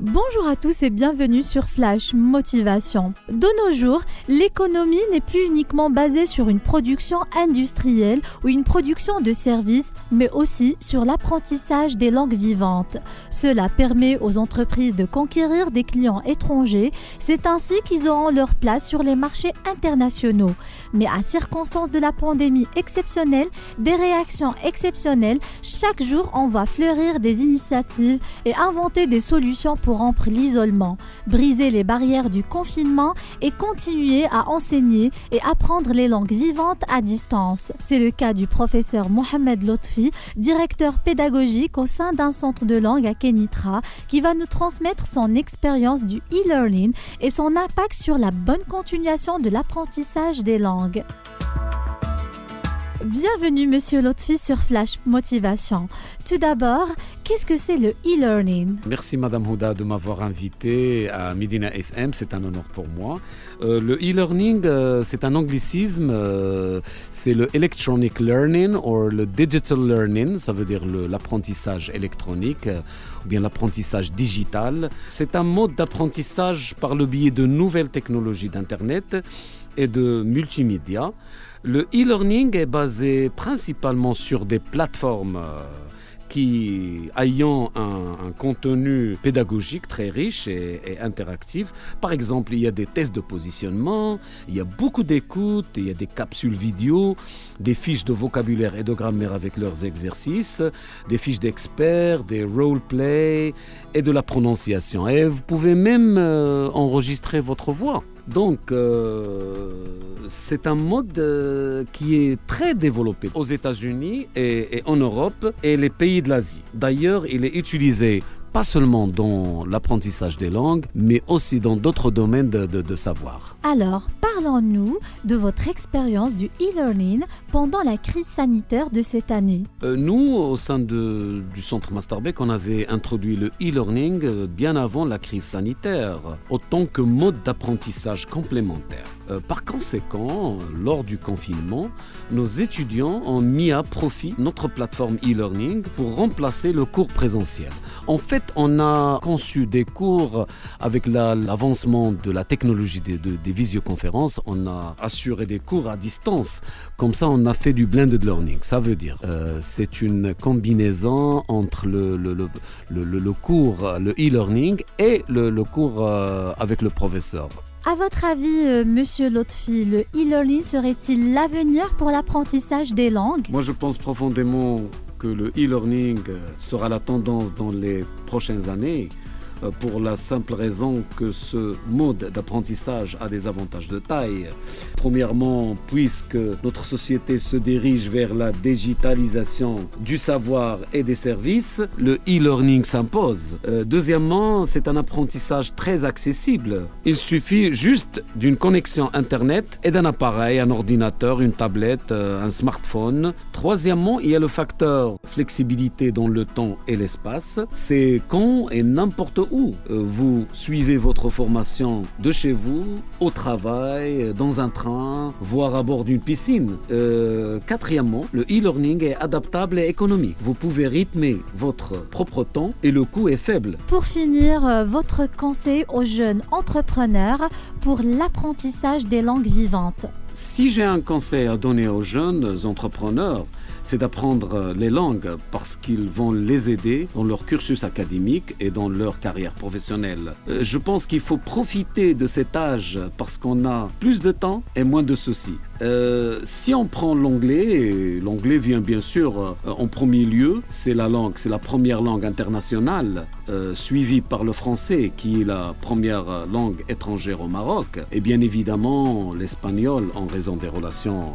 Bonjour à tous et bienvenue sur Flash Motivation. De nos jours, l'économie n'est plus uniquement basée sur une production industrielle ou une production de services, mais aussi sur l'apprentissage des langues vivantes. Cela permet aux entreprises de conquérir des clients étrangers. C'est ainsi qu'ils auront leur place sur les marchés internationaux. Mais à circonstance de la pandémie exceptionnelle, des réactions exceptionnelles, chaque jour on voit fleurir des initiatives et inventer des solutions pour rompre l'isolement, briser les barrières du confinement et continuer à enseigner et apprendre les langues vivantes à distance. C'est le cas du professeur Mohamed Lotfi, directeur pédagogique au sein d'un centre de langue à Kenitra, qui va nous transmettre son expérience du e-learning et son impact sur la bonne continuation de l'apprentissage des langues. Bienvenue Monsieur Lotfi sur Flash Motivation. Tout d'abord, qu'est-ce que c'est le e-learning ? Merci Madame Houda de m'avoir invité à Medina FM, c'est un honneur pour moi. Le e-learning, c'est un anglicisme, c'est le electronic learning ou le digital learning, ça veut dire l'apprentissage électronique ou bien l'apprentissage digital. C'est un mode d'apprentissage par le biais de nouvelles technologies d'Internet et de multimédia. Le e-learning est basé principalement sur des plateformes qui ayant un contenu pédagogique très riche et interactif. Par exemple, il y a des tests de positionnement, il y a beaucoup d'écoutes, il y a des capsules vidéo, des fiches de vocabulaire et de grammaire avec leurs exercices, des fiches d'experts, des role-play et de la prononciation. Et vous pouvez même enregistrer votre voix. Donc, c'est un mode qui est très développé aux États-Unis et en Europe et les pays de l'Asie. D'ailleurs, il est utilisé pas seulement dans l'apprentissage des langues, mais aussi dans d'autres domaines de savoir. Alors, parlons-nous de votre expérience du e-learning pendant la crise sanitaire de cette année. Nous, au sein du Centre Masterbeck, on avait introduit le e-learning bien avant la crise sanitaire, autant que mode d'apprentissage complémentaire. Par conséquent, lors du confinement, nos étudiants ont mis à profit notre plateforme e-learning pour remplacer le cours présentiel. En fait, on a conçu des cours avec l'avancement de la technologie des visioconférences. On a assuré des cours à distance. Comme ça, on a fait du blended learning. Ça veut dire, c'est une combinaison entre le cours, le e-learning et le cours avec le professeur. À votre avis, Monsieur Lotfi, le e-learning serait-il l'avenir pour l'apprentissage des langues ? Moi, je pense profondément que le e-learning sera la tendance dans les prochaines années pour la simple raison que ce mode d'apprentissage a des avantages de taille. Premièrement, puisque notre société se dirige vers la digitalisation du savoir et des services, le e-learning s'impose. Deuxièmement, c'est un apprentissage très accessible. Il suffit juste d'une connexion Internet et d'un appareil, un ordinateur, une tablette, un smartphone. Troisièmement, il y a le facteur flexibilité dans le temps et l'espace. C'est quand et n'importe où. Vous suivez votre formation de chez vous, au travail, dans un train, voire à bord d'une piscine. Quatrièmement, le e-learning est adaptable et économique. Vous pouvez rythmer votre propre temps et le coût est faible. Pour finir, votre conseil aux jeunes entrepreneurs pour l'apprentissage des langues vivantes. Si j'ai un conseil à donner aux jeunes entrepreneurs, c'est d'apprendre les langues parce qu'ils vont les aider dans leur cursus académique et dans leur carrière professionnelle. Je pense qu'il faut profiter de cet âge parce qu'on a plus de temps et moins de soucis. Si on prend l'anglais, et l'anglais vient bien sûr en premier lieu, c'est la première langue internationale, suivie par le français qui est la première langue étrangère au Maroc, et bien évidemment l'espagnol en raison des relations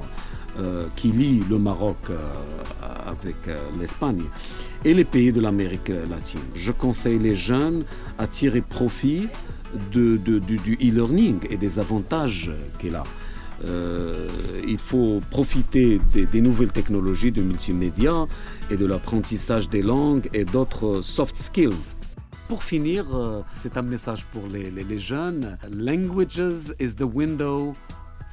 qui lient le Maroc avec l'Espagne et les pays de l'Amérique latine. Je conseille les jeunes à tirer profit du e-learning et des avantages qu'il a. Il faut profiter des nouvelles technologies de multimédia et de l'apprentissage des langues et d'autres soft skills. Pour finir, c'est un message pour les jeunes. Languages is the window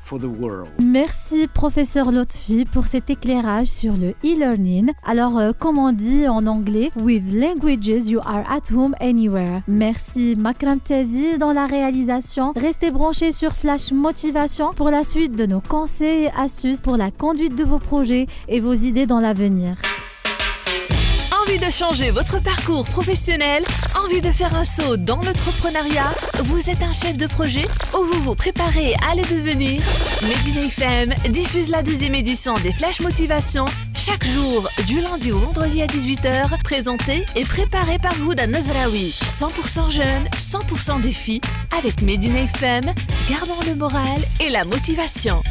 for the world. Merci professeur Lotfi pour cet éclairage sur le e-learning. Alors comme on dit en anglais, with languages you are at home anywhere. Merci Makram Tazi dans la réalisation. Restez branchés sur Flash Motivation pour la suite de nos conseils et astuces pour la conduite de vos projets et vos idées dans l'avenir. Envie de changer votre parcours professionnel? Envie de faire un saut dans l'entrepreneuriat? Vous êtes un chef de projet ou vous vous préparez à le devenir? Medina FM diffuse la 2e édition des Flash Motivation chaque jour du lundi au vendredi à 18h, présenté et préparé par Houda Nazraoui. 100% jeune, 100% défi avec Medina FM, gardons le moral et la motivation.